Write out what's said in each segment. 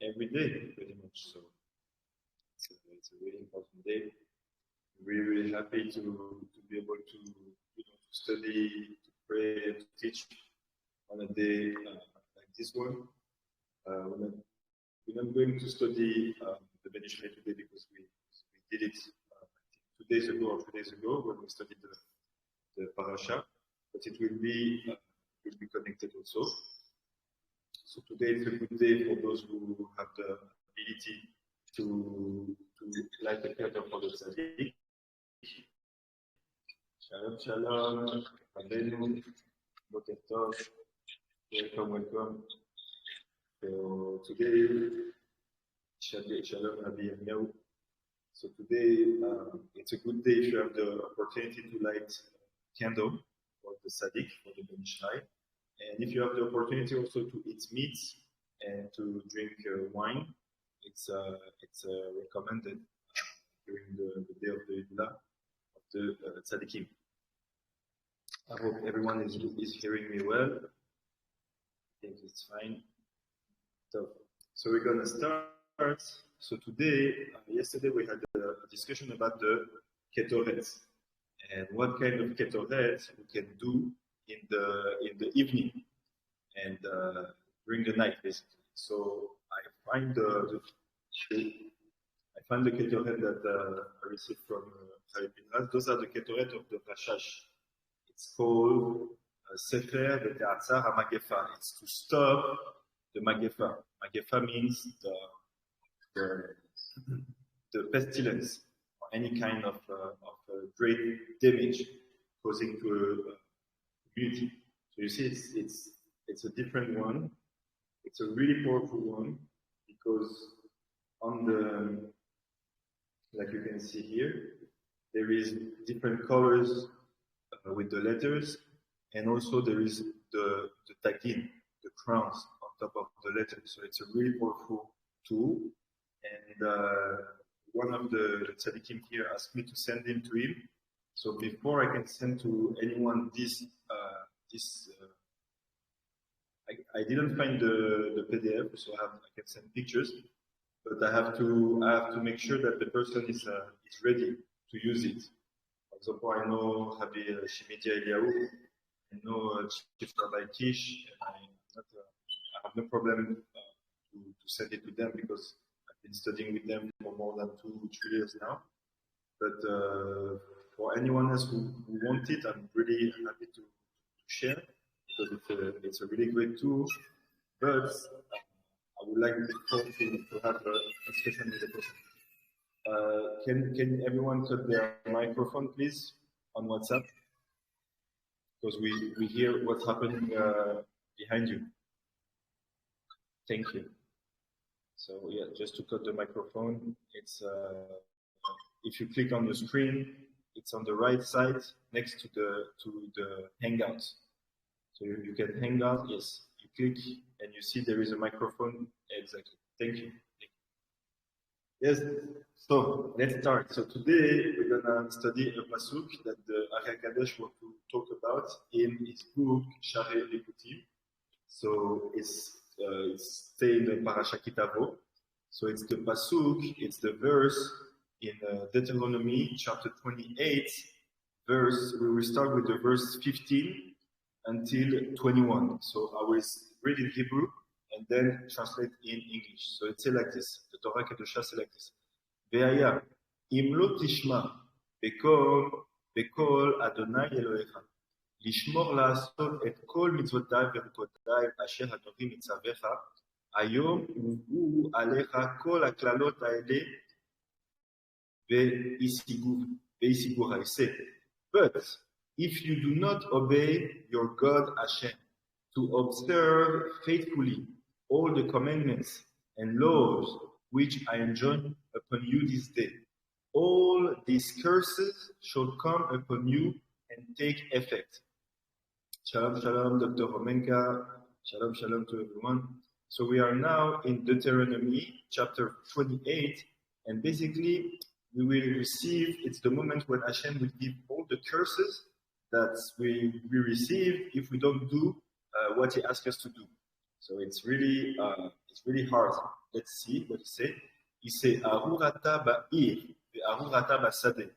every day, pretty much. So it's a really important day. We're really happy to be able to, to study, to pray, to teach on a day like this one. We're not going to study the Benishre today because we did it 2 days ago or 3 days ago when we studied the parasha, but it will be connected also. So today is a good day for those who have the ability to light the candle for the tzaddik. Shalom, shalom, Rabbeinu, Boker Tov, welcome. So today, shalom, Rabbi Yirmiyahu. So today, it's a good day if you have the opportunity to light a candle for the tzaddik, for the Ben Ishai. And if you have the opportunity also to eat meat and to drink wine, it's recommended during the day of the Yulah of the tzaddikim. I hope everyone is hearing me well. I think it's fine. So we're going to start. So today, yesterday we had a discussion about the ketoret and what kind of ketoret we can do in the evening and during the night, basically. So I find the ketoret that I received from Chaim Pinras. Those are the ketoret of the Rashash. It's called Sefer V'Te'atzar HaMagefa. It's to stop the Magefa. Magefa means the pestilence or any kind of great damage causing to a community. So you see, it's a different one. It's a really powerful one because on the, like you can see here, there is different colors with the letters, and also there is the tagin, the crowns on top of the letters. So it's a really powerful tool. And one of the tzaddikim here asked me to send him to him. So before I can send to anyone this, I didn't find the PDF, so I can send pictures, but I have to make sure that the person is ready to use it. For example, I know Rabbi Shimidia Eliyahu, I know Chief Rabbi Kish, and I have no problem to send it to them because I've been studying with them for more than 2-3 years now. But for anyone else who wants it, I'm really happy to share because it's a really great tool. But I would like to have a discussion with the person. Can everyone cut their microphone, please, on WhatsApp? Because we hear what's happening behind you. Thank you. So yeah, just to cut the microphone, it's if you click on the screen, it's on the right side next to the Hangout. So you can hang out. Yes, you click and you see there is a microphone. Exactly. Thank you. Yes. So let's start. So today we're gonna study a pasuk that the Ari HaKadosh want to talk about in his book Sharei Likutim. So it's stay in the Parasha Kitavo. So it's the pasuk, it's the verse in Deuteronomy chapter 28, verse. We will start with the verse 15 until 21. So I will read in Hebrew and then translate in English. So it's like this. The Torah Kedusha is like this. Ve'aya im lo tishma bekol Adonai Elohecha לשמור לעשות את כל מצוותיי וברכותיי אשר אנוכי מצווך היום הובאו עליך כל הקללות האלה והשיגוך. I say, but if you do not obey your God Hashem to observe faithfully all the commandments and laws which I enjoin upon you this day, all these curses shall come upon you and take effect. Shalom, shalom, Dr. Romenka. Shalom, shalom to everyone. So we are now in Deuteronomy chapter 28, and basically we will receive, it's the moment when Hashem will give all the curses that we receive if we don't do what He asks us to do. So it's really hard. let's see what he said. He said, Arurata ba'ir, Arurata ba'sadeh.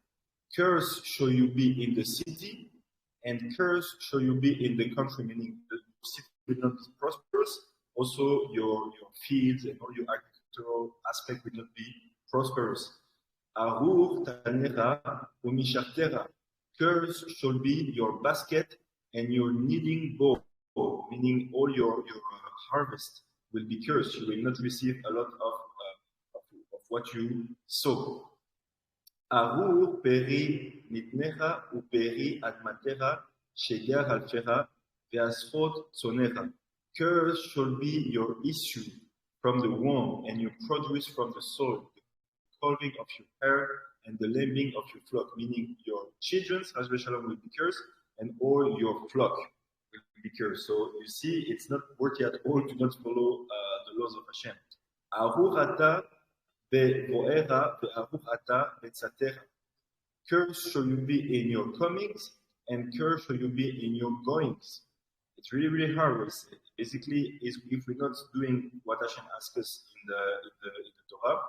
Curse shall you be in the city, and curse shall you be in the country, meaning the city will not be prosperous. Also, your fields and all your agricultural aspect will not be prosperous. Arur tanera umishartera. Curse shall be your basket and your kneading bowl, meaning all your harvest will be cursed. You will not receive a lot of what you sow. Arur peri nitnecha u peri admatera shegar alfera ve'asfot tzonera. Curse shall be your issue from the womb and your produce from the soil, the calving of your hair and the lambing of your flock, meaning your children's Shalom will be cursed and all your flock will be cursed. So you see, it's not worthy at all to not follow the laws of Hashem. Arurata ve'vo'era ve'arurata ve'tzatera. Curse shall you be in your comings and curse shall you be in your goings. It's really, really hard. Basically, if we're not doing what Hashem asks us in the Torah,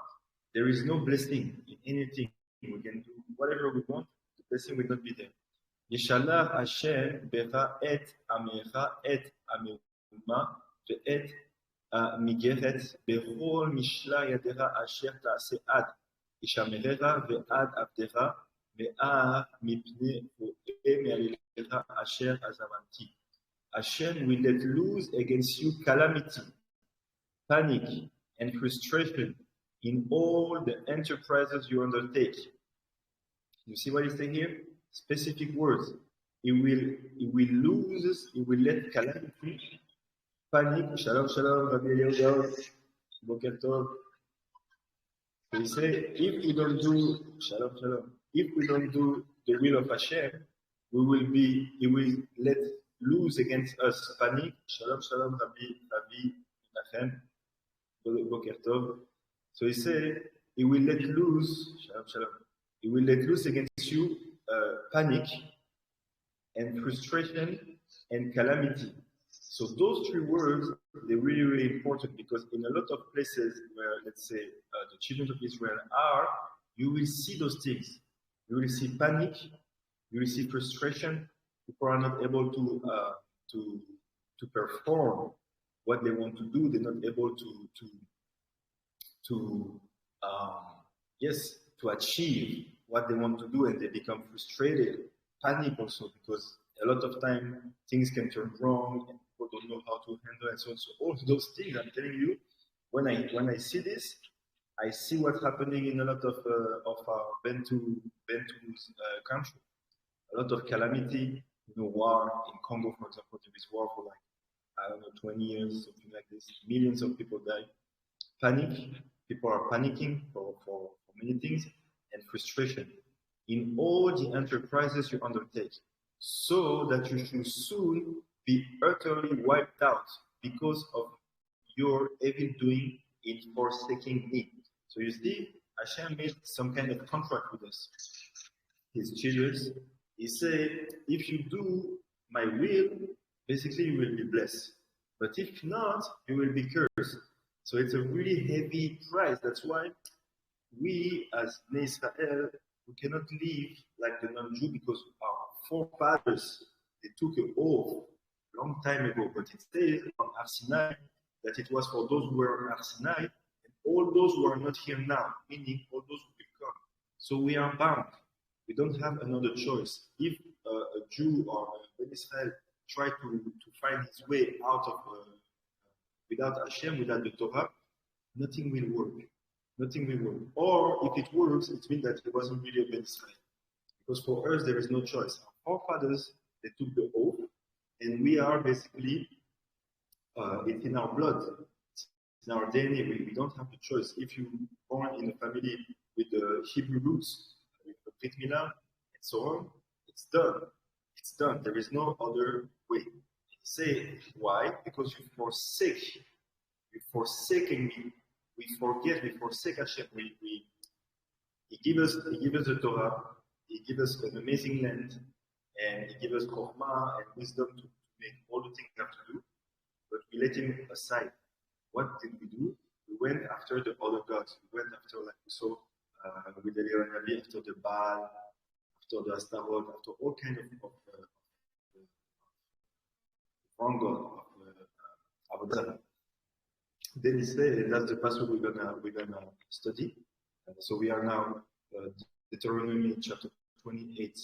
there is no blessing in anything. We can do whatever we want. The blessing will not be there. Yeshalach Hashem becha et amecha et ameuma ve'et migeret bechol mishla yadera asher ta'ase ad ishamerera ve'ad avdera ve'ar mipne vo'e me'alilera asher azavanti. Hashem will let loose against you calamity, panic, and frustration in all the enterprises you undertake. You see what he's saying here? Specific words. He will lose, he will let calamity, panic. Shalom, shalom, Rabbi Eliyahu, Boker Tov. He say, if we don't do shalom, shalom, if we don't do the will of Hashem, he will let loose against us panic. Shalom, shalom, Rabbi Nachem, Boker Tov. So he said, he will let loose, shalom, shalom. He will let loose against you panic and frustration and calamity. So those three words, they're really, really important because in a lot of places where, let's say, the children of Israel are, you will see those things. You will see panic, you will see frustration. People are not able to perform what they want to do. They're not able to achieve what they want to do, and they become frustrated, panic also, because a lot of time things can turn wrong and people don't know how to handle and so on. So all those things, I'm telling you, when I see this, I see what's happening in a lot of our Bentu's country. A lot of calamity, war in Congo, for example. There is war for 20 years, something like this. Millions of people die. Panic. People are panicking for many things, and frustration in all the enterprises you undertake, so that you should soon be utterly wiped out because of your evil doing in forsaking me. So you see, Hashem made some kind of contract with us, his children. He said, if you do my will, basically you will be blessed. But if not, you will be cursed. So it's a really heavy price. That's why we as Bnei Israel, we cannot live like the non-Jew, because our forefathers, they took an oath a long time ago. But it says on Har Sinai that it was for those who were on Har Sinai, and all those who are not here now, meaning all those who will come. So we are bound. We don't have another choice. If a Jew or Bnei Israel try to find his way out of without Hashem, without the Torah, nothing will work. Nothing will work. Or if it works, it means that it wasn't really a Bnei Israel. Because for us, there is no choice. Our forefathers, they took the oath, and we are basically, it's in our blood. It's in our DNA. We don't have the choice. If you're born in a family with the Hebrew roots, with the Brit Milah, and so on, it's done. It's done. There is no other way. Say why? Because you forsake. You're forsaking me. We forsake Hashem. He give us the Torah. He give us an amazing land, and He give us chokhmah and wisdom to make all the things we have to do. But we let Him aside. What did we do? We went after the other gods. We went after, like we saw with the Navi, after the Baal, after the Astaroth, after all kinds of wrong god of Avodah. Then he said, that's the passage we're gonna study. So we are now Deuteronomy chapter 28,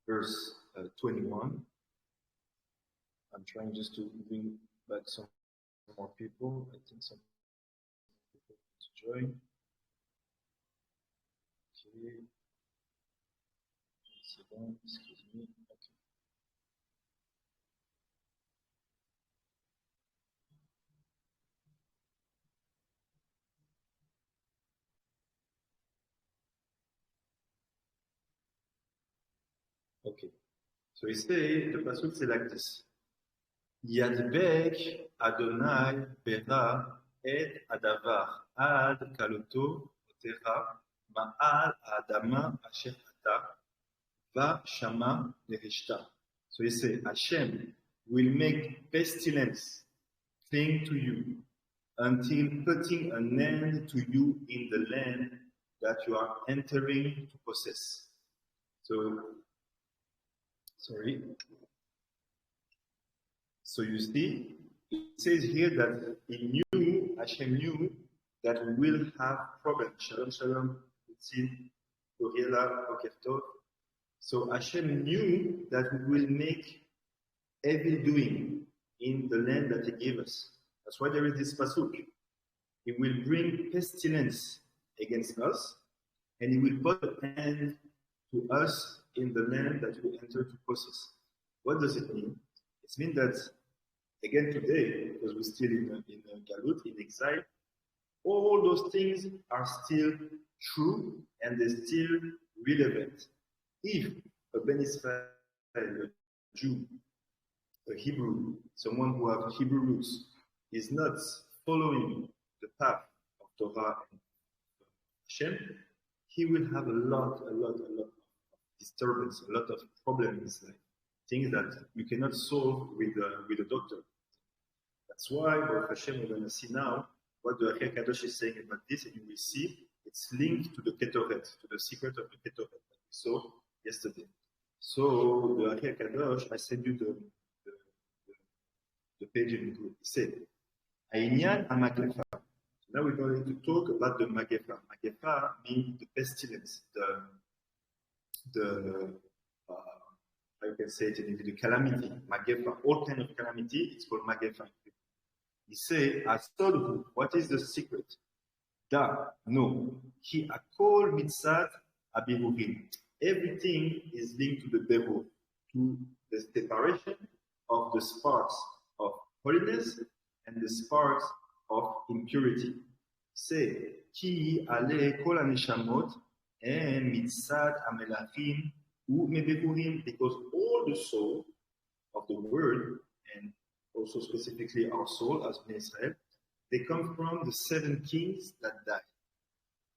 verse 21. I'm trying just to bring back some more people. I think some people to join. Okay. Excuse me. Okay. Okay. So he says, the passage is like this. Yadbek Adonai Bera et Adavar Ad Kaloto Otera Ma'al Adama Asher Ata Va Shama Nerishta. So he says, Hashem will make pestilence cling to you until putting an end to you in the land that you are entering to possess. So, sorry. So you see, it says here that he knew, Hashem knew, that we will have problems. Shalom, shalom, Utzin, Oriela, Okertov. So Hashem knew that we will make evil doing in the land that he gave us. That's why there is this pasuk. He will bring pestilence against us, and he will put an end to us in the land that we enter to possess. What does it mean? It means that, again today, because we're still in Galut, in exile, all those things are still true and they're still relevant. If a Ben Israel, a Jew, a Hebrew, someone who has Hebrew roots, is not following the path of Torah and Hashem, he will have a lot of disturbance, a lot of problems, like things that you cannot solve with a doctor. That's why, Baruch Hashem, we're going to see now what the Ari Kadosh is saying about this, and you will see it's linked to the Ketoret, to the secret of the Ketoret that we saw yesterday. So the Ari Kadosh, I sent you the page in the group. He said, Aïnyan HaMagefa. Now we're going to talk about the Magefa. Magefa means the pestilence, how you can say it in English, the calamity, Magefa, all kind of calamity, it's called Magefa. He say, Astolhu, what is the secret? Da, no. He akol mitzat abihurim. Everything is linked to the devil, to the separation of the sparks of holiness and the sparks of impurity. Say, Ki ale kol aneshamot and mitzat amelachim u mebehurim, because all the soul of the world, and also specifically our soul as Ben Israel, they come from the 7 kings that died.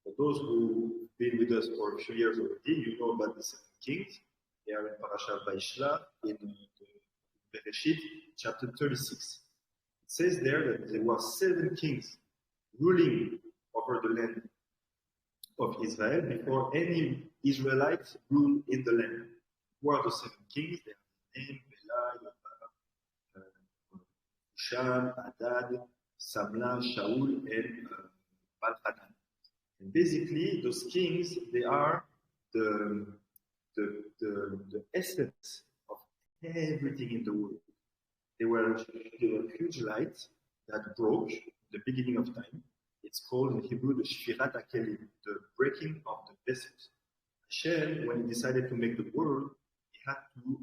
For those who've been with us for a few years already, you know about the 7 kings. They are in Parashat Vayishlach, in Bereshit, chapter 36. It says there that there were 7 kings ruling over the land of Israel before any Israelites ruled in the land. Who are the 7 kings? They are named Bela, Husham, Hadad, Samla, Shaul, and Balhanan. And basically, those kings, they are the essence of everything in the world. They were huge lights that broke at the beginning of time. It's called in Hebrew the Shfirat HaKelim, the breaking of the vessels. Hashem, when he decided to make the world, he had to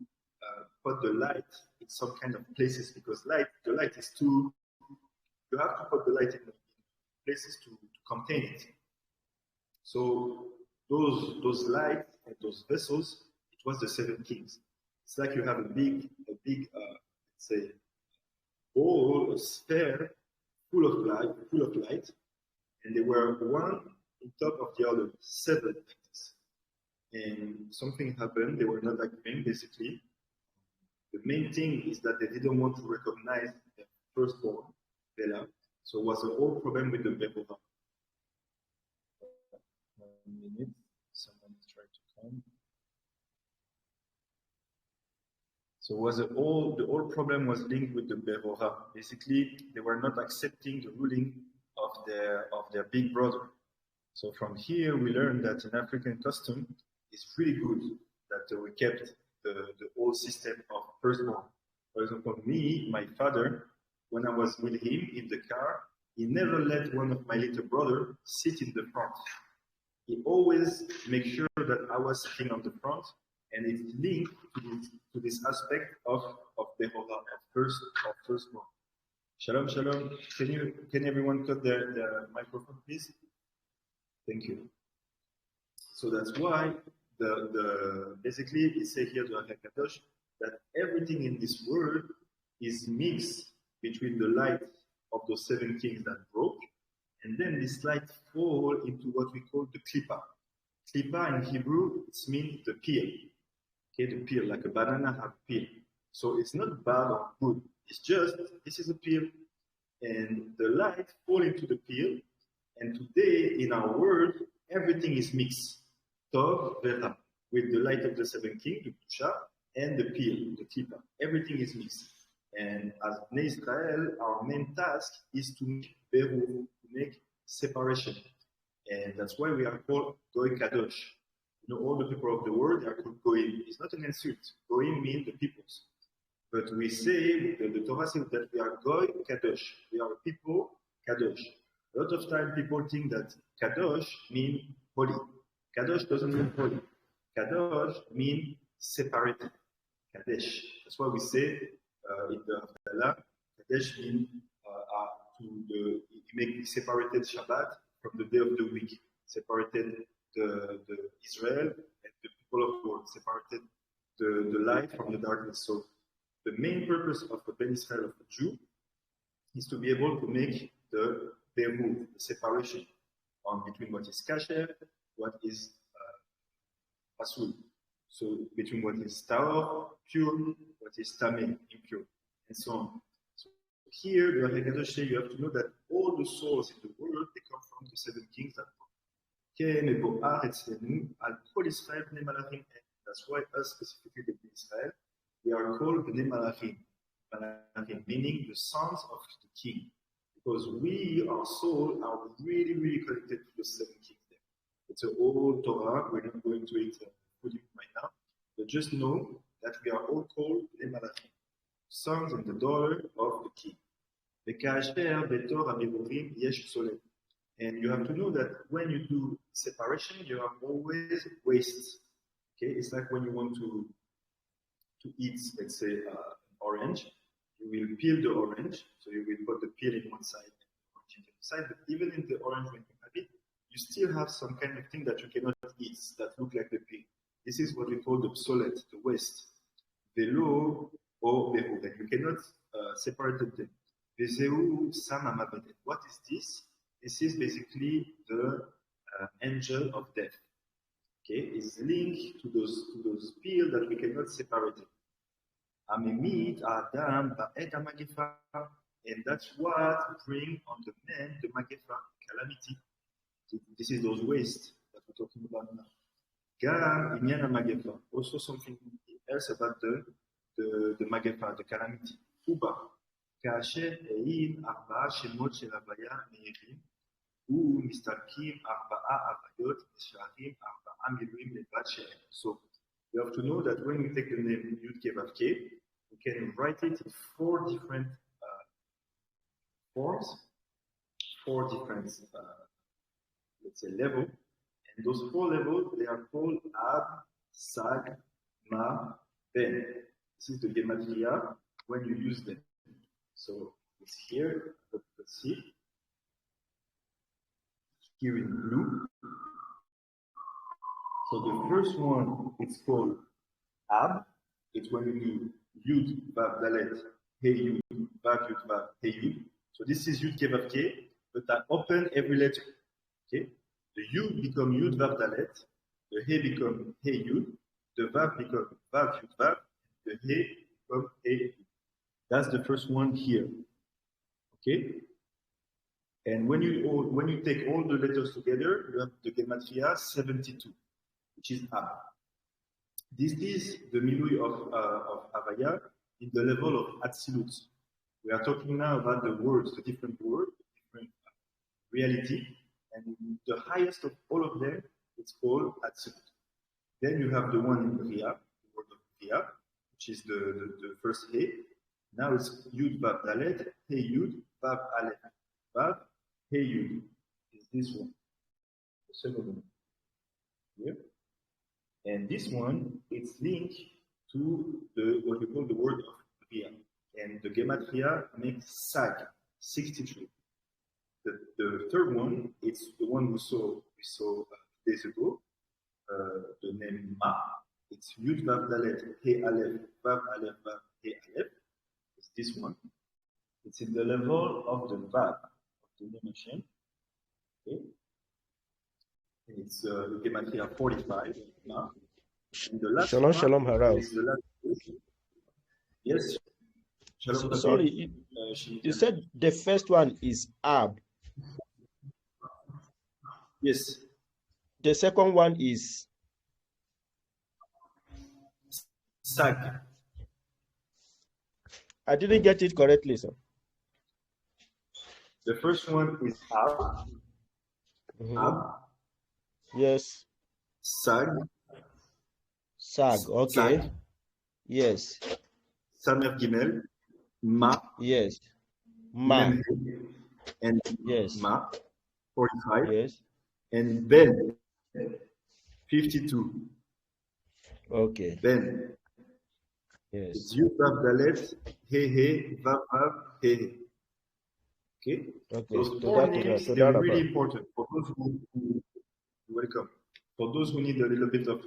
put the light in some kind of places, because the light is too, you have to put the light in places to contain it. So those lights and those vessels, it was the 7 kings. It's like you have a big let's say, bowl, a sphere full of light, and they were one on top of the other, 7 like this. And something happened, they were not agreeing basically. The main thing is that they didn't want to recognize the firstborn, Bela. So it was a whole problem with the Bevoha. minute. Someone is trying to come. So the whole problem was linked with the Berora. Basically, they were not accepting the ruling of their big brother. So from here, we learned that in African custom, it's really good that we kept the whole system of firstborn. For example, me, my father, when I was with him in the car, he never let one of my little brother sit in the front. He always made sure that I was sitting on the front, and it's linked to this aspect of Behora, of firstborn. Shalom, shalom. Can everyone cut the microphone, please? Thank you. So that's why basically it says here to Akadosh that everything in this world is mixed between the light of those 7 kings that broke, and then this light fall into what we call the klipa. Klipa in Hebrew, it means the peel. Okay, the peel, like a banana have peel. So it's not bad or good. It's just, this is a peel. And the light fall into the peel. And today, in our world, everything is mixed. Tov, Vera, with the light of the 7 kings, the Kusha, and the peel, the klipa. Everything is mixed. And as Bnei Israel, our main task is to make beru, to make separation. And that's why we are called Goy Kadosh. You know, all the people of the world are called Goyim. It's not an insult. Goyim means the peoples. But we say, the Torah says that we are Goy Kadosh. We are people Kadosh. A lot of time people think that Kadosh means holy. Kadosh doesn't mean holy. Kadosh means separated. Kadesh. That's why we say in the Havdalah, Kadesh means to make separated Shabbat from the day of the week. Separated the Israel and the people of the world. Separated the light from the darkness. So the main purpose of the Ben Israel, of the Jew, is to be able to make the Beru, the separation between what is kasher, what is pasul. So between what is tahor, pure, what is tameh, impure, and so on. So here, the Hakadosh say you have to know that all the souls in the world, they come from the 7 kings that Malachim. That's why us specifically the Israel, we are called Bnei Malachim, meaning the sons of the king. Because we, our soul, are really, really connected to the 7 kings there. It's an old Torah, we're not going to it fully right now, but just know that we are all called Bnei Malachim, sons and the daughter of the king. And you have to know that when you do separation, you have always waste. Okay, it's like when you want to eat, let's say, an orange, you will peel the orange, so you will put the peel in one side and the orange in the other side. But even in the orange, when you have it, you still have some kind of thing that you cannot eat that look like the peel. This is what we call the psolet, the waste. Velo or behu, that you cannot separate them. Vezeu sama mavedet. What is this? This is basically the angel of death. Okay, it's linked to those pills that we cannot separate. Amemit Adam ba'et hamagefa, and that's what bring on the man the magefa, calamity. This is those waste that we're talking about now. Gam inyan hamagefa, also something else about the magefa, the calamity. Uba כאשר העין 4 שמות של הוויה מהירים ומסתלקים 4 הוויות ושערים 4 מילואים לבד שלהם. So you have to know that when we take the name Yud Kei Vav Kei, we can write it in 4 different forms, 4 different, let's say, levels. And those 4 levels, they are called Ab, Sag, Ma, Ben. This is the gematria when you use them. So it's here, let's see. Here in blue. So the first one, it's called Ab. It's when we do Yud, Vav, Dalet, Hey Yud, Vav, Yud, Vav, Hey Yud. So this is Yud Kei Vav Kei, but I open every letter. Okay? The Yud become Yud, Vav, Dalet. The Hey become Hey Yud. The Vav become Vav, Yud, Vav. The Hey become Hey Yud. That's the first one here. Okay? And when you take all the letters together, you have the gematria 72, which is Ab. This is the Milui of Havaya in the level of Atzilut. We are talking now about the words, the different words, different reality, and the highest of all of them, it's called Atzilut. Then you have the one in Bria, the word of Bria, which is the first He. Now it's Yud Vav Dalet, He Yud, Vav Aleph, Vav, He Yud. Is this one, the second one. Here. And this one, it's linked to what we call the word of Bria. And the gematria makes Sag, 63. The third one, it's the one we saw 2 days ago, the name Ma. It's Yud Vav Dalet, He Aleph, Vav Aleph, Vav, He Aleph. It's this one. It's in the level of the Vav, of the name Hashem. Okay. And it's the gematria 45. Ma. And the last Shalom, Shalom, Harav. Yes. So, sorry, you said the first one is Ab. Yes. The second one is Sag. I didn't get it correctly, sir. The first one is Ab. Ab. Yes. Sag. Sag, okay. Sag. Yes. Samer Gimel. Ma. Yes. Ma. Memhe. And yes. Ma. 45. Yes. And Ben. 52. Okay. Ben. Yes. It's Yud Vav Dalet, He, Vav Vav, He. Okay? Those four names, they're really important. For those who welcome. For those who need a little bit of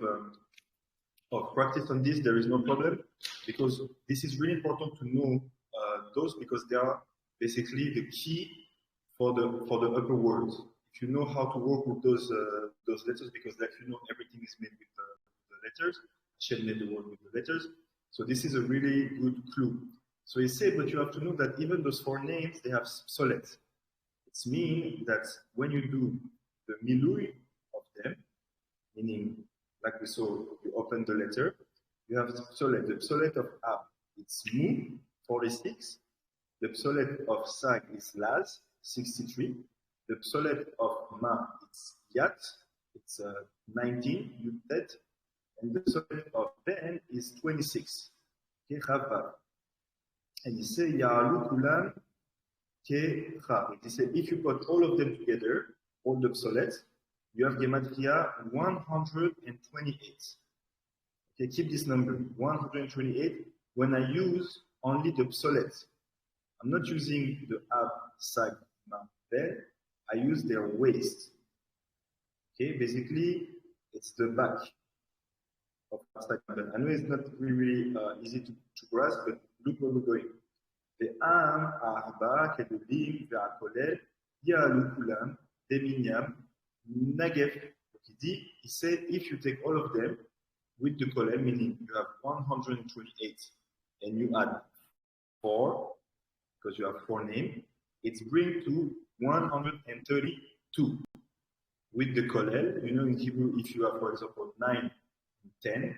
practice on this, there is no problem, because this is really important to know those, because they are basically the key for the upper words. If you know how to work with those letters, because like you know everything is made with the letters, Hashem made the word with the letters. So this is a really good clue. So he said, but you have to know that even those four names, they have solet. It means that when you do the milui of them, meaning like we saw, you open the letter, you have psolet. The psolet of Ab, it's Mu, 46. The psolet of Sag is Laz, 63. The psolet of Ma, it's Yat, it's 19, Yutet. And the psolet of Ben is 26. Okay, Chavav. And he said, Ya'alu kulam ke Chav. He said, if you put all of them together, all the psolets, you have gematria 128. Okay, keep this number, 128. When I use only the psolets, I'm not using the Ab, Sag, Ma, Ben, I use their waist. Okay, basically, it's the back of Sag, Ma, Ben. I know it's not really easy to grasp, but look where we're going. Ve'am, Arba, Kedulim, Ve'akolel, Ya'alu kulam, Deminyam, Nagef. He said, if you take all of them with the kolel, meaning you have 128, and you add 4, because you have 4 names, it's bring to 132. With the kolel, you know, in Hebrew, if you have, for example, 9 and 10,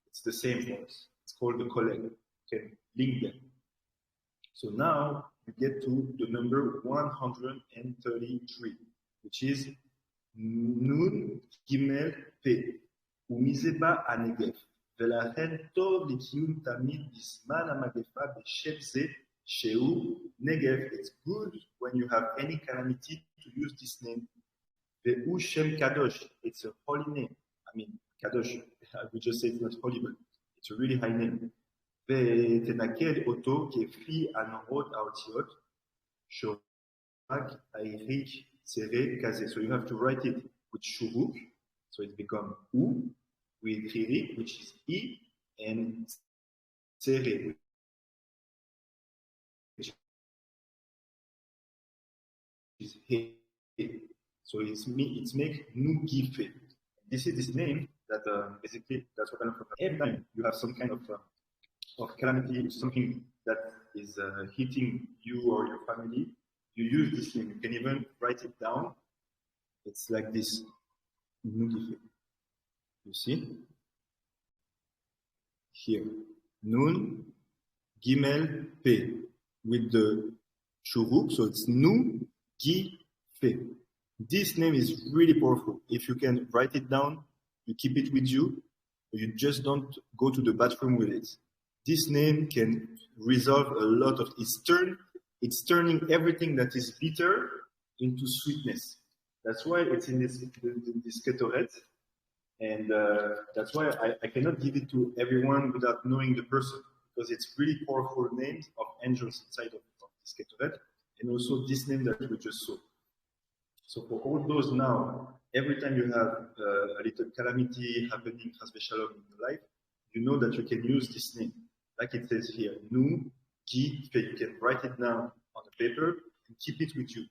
it's the same force. It's called the kolel. You can link them. So now you get to the number 133, which is Nun Gimel P. Umizeba Anegef. ולכן טוב לקיום תמיד בזמן המגפה בשם זה שהוא נגב. It's good when you have any calamity to use this name. והוא שם קדוש. It's a holy name. I mean, קדוש. I would just say it's not holy, but it's a really high name. ותנקד אותו כפי הנורות האותיות שורק העיריק צרה כזה. So you have to write it with shuruk, so it becomes U, with hirik, which is I, and tsere, which is he. So it's make nugife. This is this name that basically that's what kind of every time you have some kind of calamity, something that is hitting you or your family, you use this name. You can even write it down. It's like this. You see? Here. Nun, Gimel, Pe. With the shuruk, so it's Nu, Gi, Fe. This name is really powerful. If you can write it down, you keep it with you, you just don't go to the bathroom with it. This name can resolve a lot of, it's turning everything that is bitter into sweetness. That's why it's in this ketoret. And that's why I cannot give it to everyone without knowing the person, because it's really powerful names of angels inside of this ketoret, and also this name that we just saw. So for all those now, every time you have a little calamity happening, chas v'shalom, in your life, you know that you can use this name. Like it says here, Nu, Gi, Fe. You can write it down on the paper and keep it with you.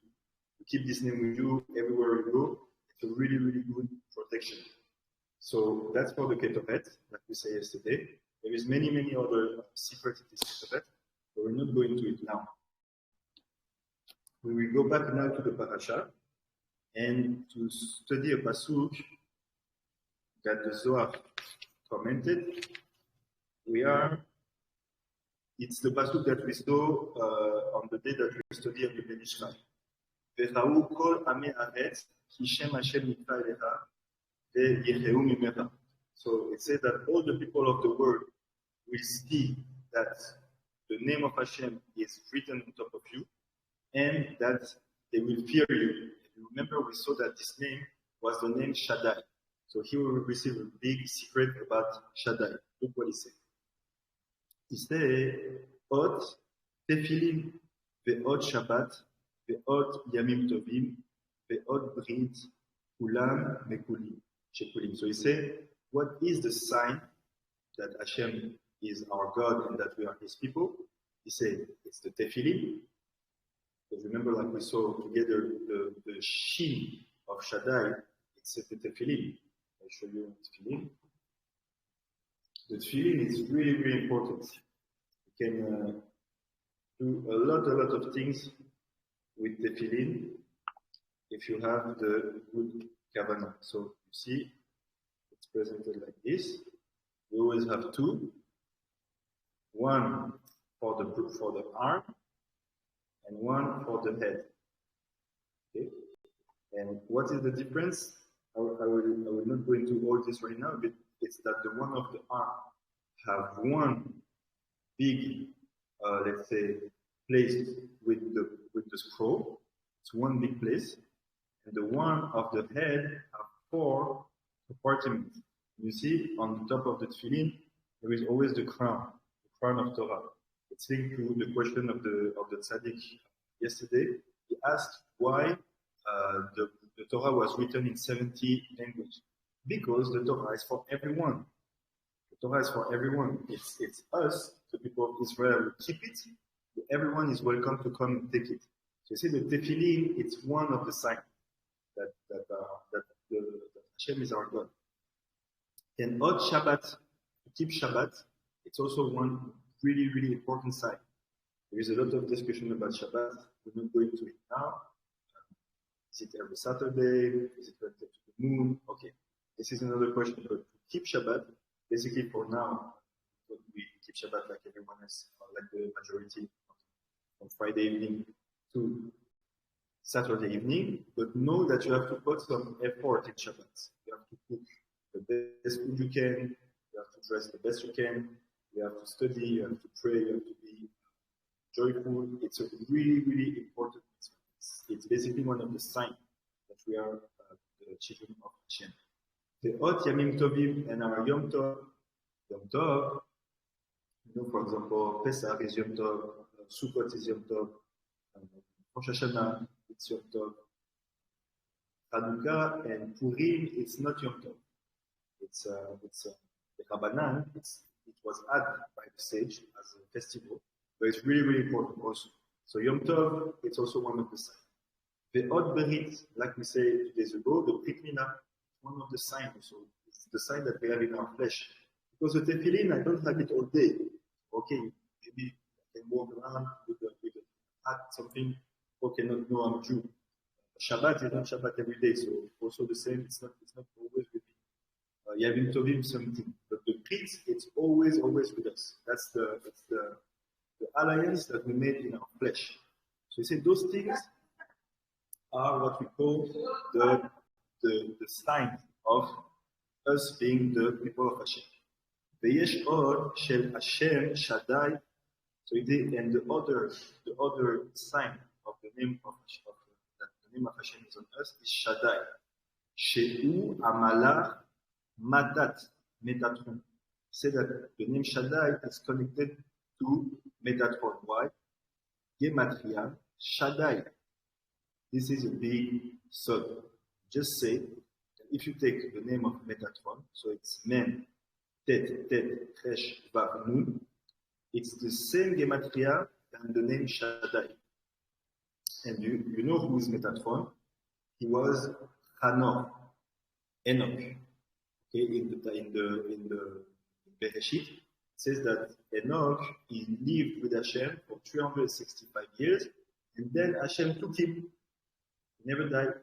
You keep this name with you everywhere you go. It's a really, really good protection. So that's for the ketoret, like we said yesterday. There is many, many other secrets in this ketoret, but we're not going to it now. We will go back now to the parasha and to study a pasuk that the Zohar commented. It's the pasuk that we saw on the day that we studied at the Benishma. V'chau kol amei haaretz ki shem Hashem nikra elecha ve'yircheu mimecha. So it says that all the people of the world will see that the name of Hashem is written on top of you, and that they will fear you. You remember we saw that this name was the name Shaddai. So here we will receive a big secret about Shaddai. Look what he said. He said, Od tefillin ve'od Shabbat ve'od yamim tovim ve'od brit kulam mekulim shekulim. So he said, what is the sign that Hashem is our God and that we are His people? He said, it's the tefillin. Because remember, like we saw together, the shin of Shaddai, it's the tefillin. I'll show you the tefillin. The tefillin is really, really important. You can do a lot of things with tefillin if you have the good kavanah. So you see, it's presented like this. We always have two. One for the arm, and one for the head. Okay? And what is the difference? I will not go into all this right now, but it's that the one of the arm have one big, let's say, place with the scroll. It's one big place, and the one of the head have 4 compartments. You see, on the top of the tefillin, there is always the crown of Torah. It's linked to the question of the tzaddik yesterday. He asked why the Torah was written in 70 languages. Because the Torah is for everyone. The Torah is for everyone. It's us, the people of Israel, who keep it. Everyone is welcome to come and take it. So you see, the tefillin, it's one of the signs that Hashem is our God. And Od Shabbat, to keep Shabbat, it's also one really, really important sign. There is a lot of discussion about Shabbat. We're not going to it now. Is it every Saturday? Is it related to the moon? Okay, this is another question. But to keep Shabbat, basically for now, we keep Shabbat like everyone else, like the majority, from Friday evening to Saturday evening. But know that you have to put some effort in Shabbat. You have to cook the best food you can. You have to dress the best you can. You have to study. You have to pray. You have to be joyful. It's a really, really important. It's basically one of the signs that we are the children of Hashem. The Ot Yamim Tovim and our Yom Tov. Yom Tov, you know, for example, Pesach is Yom Tov, Sukkot is Yom Tov, Rosh Hashanah it's Yom Tov, Hanukkah and Purim it's not Yom Tov. It's the Rabbanan. It was added by the sage as a festival, but it's really, really important also. So Yom Tov, it's also one of the signs. The Od Berit, like we said 2 days ago, the Brit Milah, one of the signs also. It's the sign that we have in our flesh. Because the tefillin, I don't have it all day. Okay, maybe I can walk around with a hat, something cannot know I'm Jew. Shabbat is not Shabbat every day, so also the same. It's not always with me. Yavim Tovim something, but the Brit, it's always with us. That's the alliance that we made in our flesh. So you say those things are what we call the sign of us being the people of Hashem. Veyesh od shel Hashem Shaddai. So and the other sign of the name of Hashem, that the name of Hashem is on us is Shaddai. Shehu Amalach Matat Metatron. Say that the name Shaddai is connected to Metatron. Why? Gematria Shaddai. This is a big sod. Just say that if you take the name of Metatron, so it's Mem, Tet, Resh, Vav, Nun, it's the same gematria than the name Shaddai. And you know who is Metatron? He was Enoch. Okay, in the Bereshit, it says that Enoch, he lived with Hashem for 365 years, and then Hashem took him. He never died,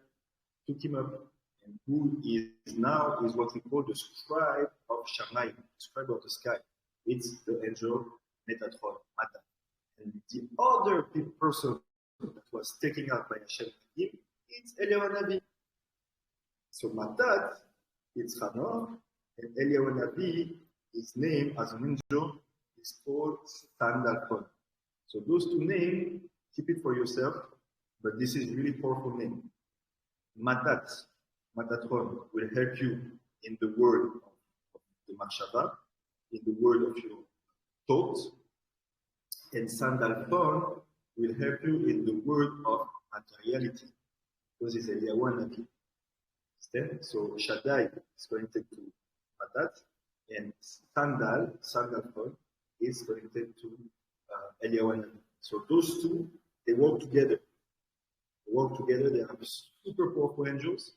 took him up. And who is now is what we call the scribe of Shammai, scribe of the sky. It's the angel Metatron, Matat. And the other person that was taken out by Hashem to him, it's Eliyahu Navi. So Matat, it's Hanor, and Eliyahu Navi, his name as an angel is called Sandalphon. So those two names, keep it for yourself, but this is really powerful name. Matatron will help you in the word of the Machshava, in the word of your thoughts, and Sandalphon will help you in the word of materiality, because it's Eliyahu Navi. So Shaddai is connected to Matat, and Sandalphon is connected to Eliyahu Navi. So those two, they work together. They are super powerful angels.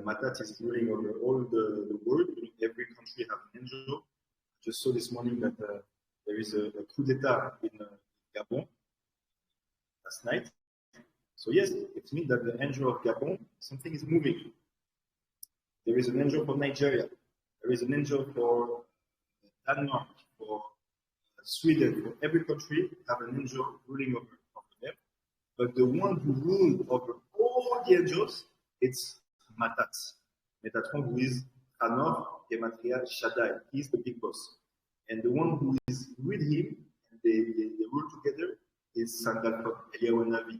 Matat is ruling over all the world. Every country has an angel. I just saw this morning that there is a coup d'etat in Gabon last night. So yes, it means that the angel of Gabon, something is moving. There is an angel for Nigeria. There is an angel for Denmark, for Sweden, for every country have an angel ruling over them. But the one who rules over all the angels, it's Matat. Metatron, who is Hanor, Gematria, Shaddai. He's the big boss. And the one who is with him, and they rule together, is Sandalphon, Eliyahu Navi.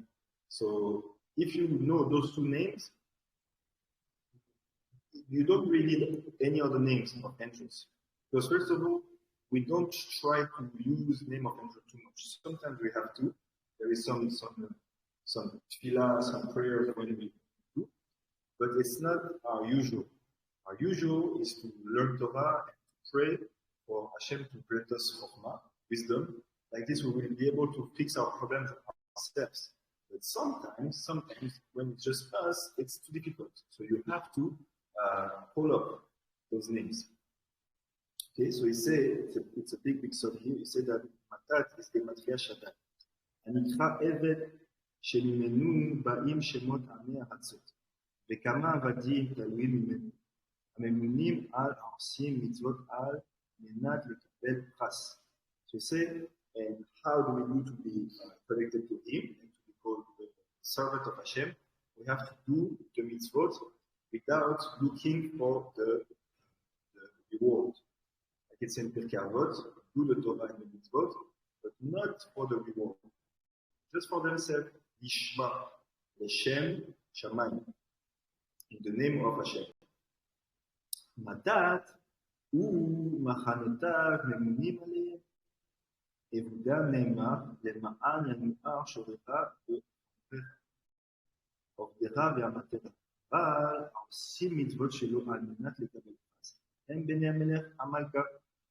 So if you know those two names, you don't really need any other names of angels. Because first of all, we don't try to use name of angel too much. Sometimes we have to. There is some tefillah, some prayers when we do, but it's not our usual. Our usual is to learn Torah and to pray for Hashem to grant us chokhmah, wisdom. Like this, we will be able to fix our problems ourselves. But sometimes when it's just us, it's too difficult. So you have to call up those names. Okay, so he said it's a big song here. He said that Matat is gematria Shaddai. הנקרא עבד שממנו באים שמות עמי הארצות, וכמה עבדים תלויים ממנו, הממונים על העושים מצוות על מנת לקבל פרס. So he said, and how do we do to be connected to him and to be called the servant of Hashem? We have to do the mitzvot without looking for the reward. Like it's in Pirkei Avot, do the Torah and the mitzvot, but not for the reward. Just for themselves, Yishma, Leshem, Shamayim, in the name of Hashem. Matat, Machanotav, Memunim Aleim, Evuda Neymar, Lema'an Yanuar, Shorera, Ovdera Ve'amatera. But העושים מצוות שלו על מנת לקבל פרס. הם בני המלך המלכה.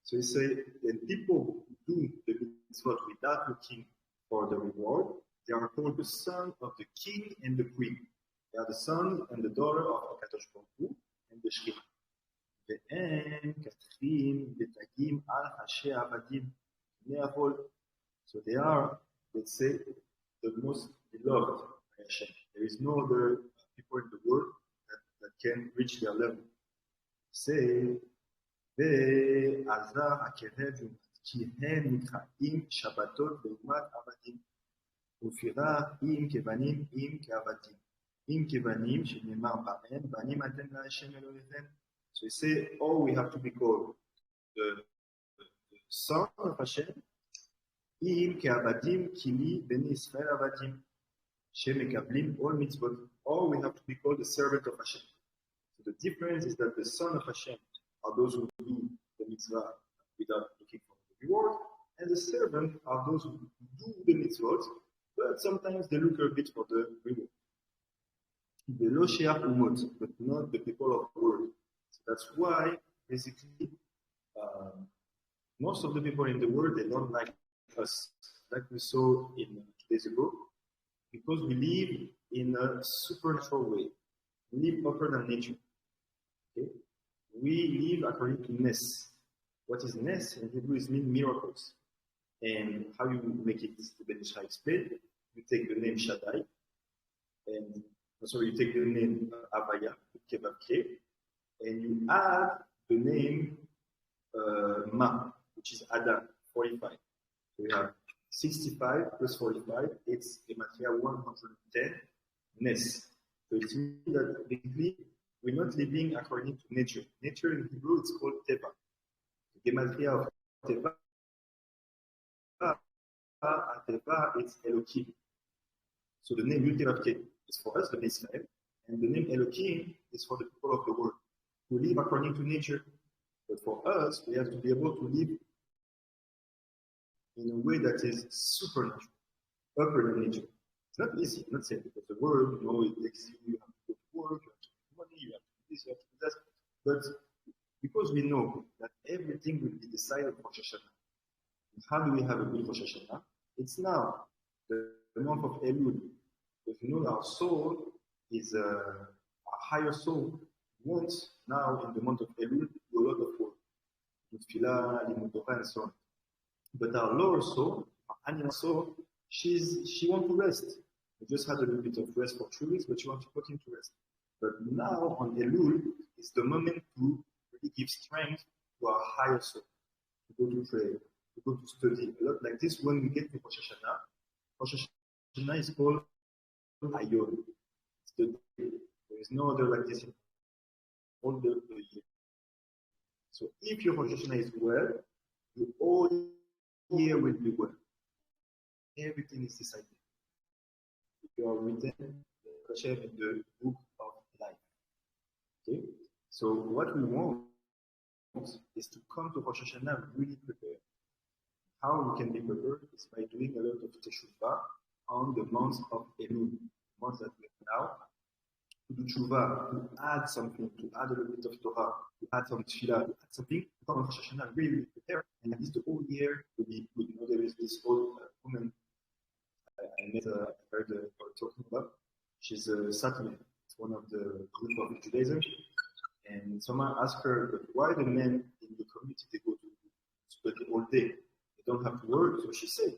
So he said, when people do the mitzvot without looking for the reward, they are called the son of the king and the queen. They are the son and the daughter of Akadosh Baruch Hu and the Shekhinah. והם כתרים ותגים על ראשי העבדים בני החול. So they are, let's say, the most beloved by Hashem. There is no other people in the world that can reach their level. Say, Ve'azar ha'kerev ki hem nikra'im Shabbatot ve'umat avadim. Ufira im kevanim im keavadim. Im kevanim shenemar ba'en banim atem la'Hashem Elohechem. So we say, oh, we have to be called the son of Hashem. Im keavadim kili beni Israel avadim. Shemekablim all mitzvot. Or we have to be called the servant of Hashem. So the difference is that the son of Hashem are those who do the mitzvah without looking for the reward, and the servant are those who do the mitzvot, but sometimes they look a bit for the reward. The lo she'ach umot, but not the people of the world. So that's why, basically, most of the people in the world, they don't like us, like we saw in 2 days ago, because we live in a supernatural way. We live upper than nature. Okay? We live according to Nes. What is Nes in Hebrew is mean miracles. And how you make it, the Ben Ishai explained, you take the name Shaddai, and you take the name Avaya, Kevavke, and you add the name Ma, which is Adam, 45. So we have 65 plus 45, it's Gematria 110 Nes. So it means that basically we're not living according to nature. Nature in Hebrew it's called Teva. The Gematria of Teva, it's Elohim. So the name Yud-Tevavke is for us, the name Israel, and the name Elohim is for the people of the world who live according to nature. But for us, we have to be able to live in a way that is supernatural, upper than nature. It's not easy, I'm not saying, because the world, it makes you have to go to work, you have to make money, you have to do this, you have to do that. But because we know that everything will be decided for Rosh Hashanah. How do we have a good Rosh Hashanah? It's now, the month of Elul. If you know our soul is a higher soul, wants now in the month of Elul do a lot of work. Tefillah, Limud, and so on. But our lower soul, our animal soul, she wants to rest. We just had a little bit of rest for 3 weeks, but she wants to put him to rest. But now on Elul, it's the moment to really give strength to our higher soul. To go to pray, to go to study. A lot like this when we get to Rosh Hashanah. Rosh Hashanah is called Ayom. It's the day. There is no other like this in all the year. So if your Rosh Hashanah is well, the whole year will be well. Everything is decided. If you are written in the book of life. Okay? So what we want is to come to Rosh Hashanah really prepared. How we can be prepared is by doing a lot of teshuvah on the month of Elul, month that we have now. To do teshuvah, to add something, to add a little bit of Torah, to add some tefillah, to add something, to come on Rosh Hashanah really prepared. And at least the whole year will be good. There is this old woman I met, I heard her talking about. She's a Satmar. It's one of the group of Judaism. And someone asked her, but why the men in the community, they go to study all day? They don't have to work. So she said,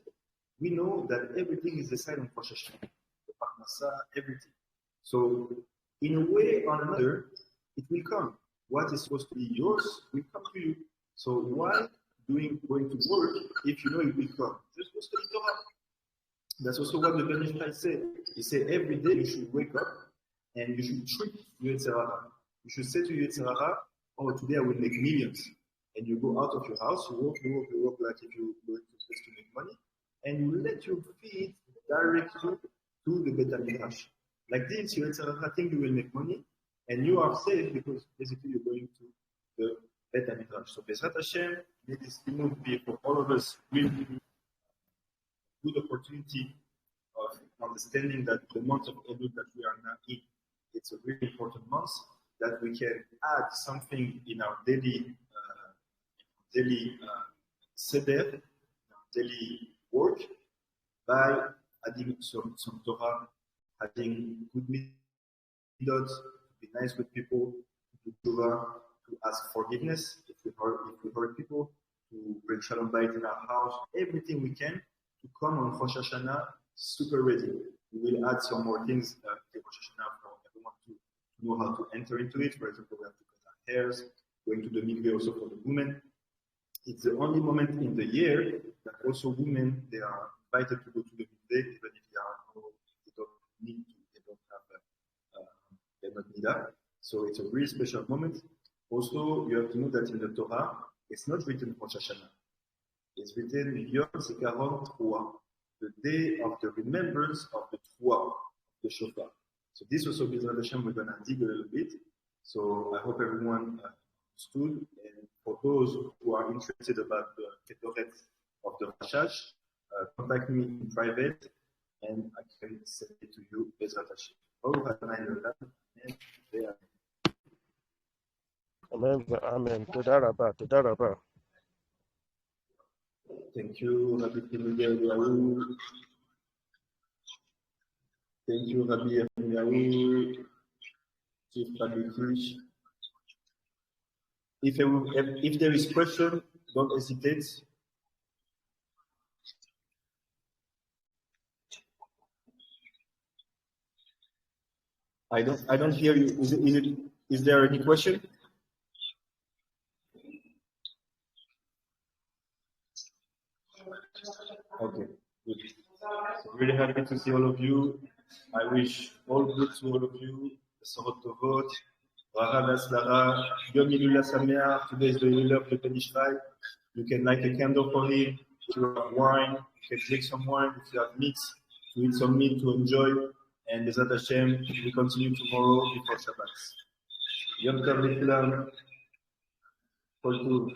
we know that everything is decided on Rosh Hashanah, the parnasa, everything. So in a way or another, it will come. What is supposed to be yours will come to you. So why going to work if you know it will come? Just go study Torah. That's also what the Ben Ishai said. He said every day you should wake up and you should trick Yetzer Hara. You should say to Yetzer Hara, oh, today I will make millions. And you go out of your house, you walk like if you go to place to make money, and you let your feet direct you to the Bet HaMidrash. Like this, Yetzer Hara think you will make money, and you are safe because basically you're going to the Bet HaMidrash. So Bezrat Hashem, may this Limud be for all of us really good opportunity of understanding that the month of Elul that we are now in, it's a really important month, that we can add something in our daily seder, daily work, by adding some Torah, adding good midot, to be nice with people, to do Torah, to ask forgiveness if we hurt people, to bring Shalom Bayit in our house, everything we can to come on Rosh Hashanah super ready. We will add some more things to Rosh Hashanah for everyone to know how to enter into it. For example, we have to cut our hairs, going to the mikveh also for the women. It's the only moment in the year that also women, they are invited to go to the mikveh, even if they don't need to, they're not need that. So it's a really special moment. Also, you have to know that in the Torah, it's not written Rosh Hashanah. It's written Yom Zikaron Trua, the day of the remembrance of the Trua, the Shofar. So this also, B'ezrat Hashem, we're going to dig a little bit. So I hope everyone understood. And for those who are interested about the Ketoret of the Rashash, contact me in private, and I can send it to you, B'ezrat Hashem. Amen. Amen. Toda Rabba. Toda Rabba. Thank you, Rabbi Eliyahu. Thank you, Rabbi Eliyahu. Chief Rabbi Kish. If there is question, don't hesitate. I don't hear you. Is there any question? Okay, good. So really happy to see all of you. I wish all good to all of you. Sorot Tovot, Bracha V'Atzlacha, Yom Hilula Sameach. Today is the Hilula of the Penishvai. You can light a candle for him. If you have wine, you can drink some wine. If you have meat, to eat some meat to enjoy. And B'ezrat Hashem, we continue tomorrow before Shabbat. Yom Tov L'Kulam. Kol Tov.